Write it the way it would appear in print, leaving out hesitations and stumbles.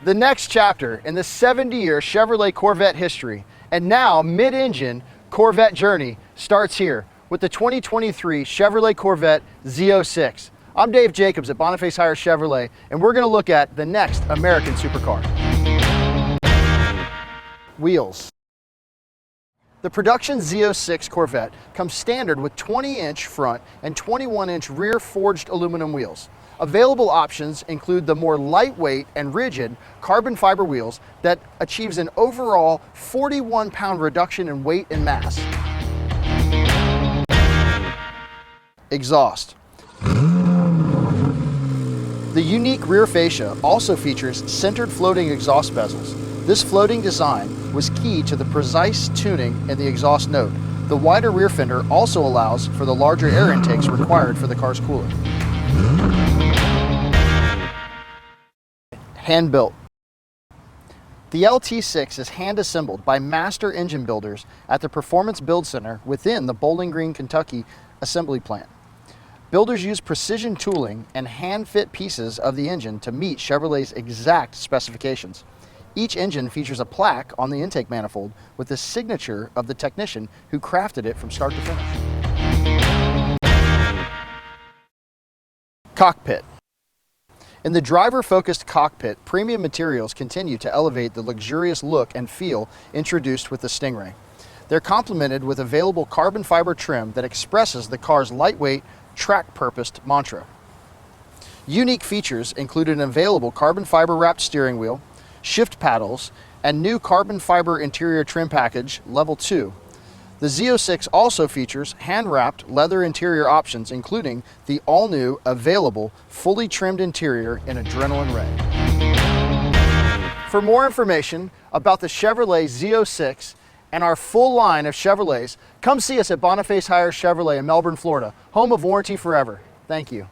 The next chapter in the 70-year Chevrolet Corvette history and now mid-engine Corvette journey starts here with the 2023 Chevrolet Corvette Z06. I'm Dave Jacobs at Boniface Hiers Chevrolet, and we're going to look at the next American supercar. Wheels. The production Z06 Corvette comes standard with 20-inch front and 21-inch rear forged aluminum wheels. Available options include the more lightweight and rigid carbon fiber wheels that achieves an overall 41-pound reduction in weight and mass. Exhaust. The unique rear fascia also features centered floating exhaust bezels. This floating design was key to the precise tuning in the exhaust note. The wider rear fender also allows for the larger air intakes required for the car's cooling. Hand-built. The LT6 is hand-assembled by master engine builders at the Performance Build Center within the Bowling Green, Kentucky assembly plant. Builders use precision tooling and hand-fit pieces of the engine to meet Chevrolet's exact specifications. Each engine features a plaque on the intake manifold with the signature of the technician who crafted it from start to finish. Cockpit. In the driver-focused cockpit, premium materials continue to elevate the luxurious look and feel introduced with the Stingray. They're complemented with available carbon fiber trim that expresses the car's lightweight, track-purposed mantra. Unique features include an available carbon fiber wrapped steering wheel, shift paddles, and new carbon fiber interior trim package level 2. The Z06 also features hand-wrapped leather interior options, including the all-new available fully trimmed interior in Adrenaline Red. For more information about the Chevrolet Z06 and our full line of Chevrolets, come see us at Boniface Hiers Chevrolet in Melbourne, Florida, home of Warranty Forever. Thank you.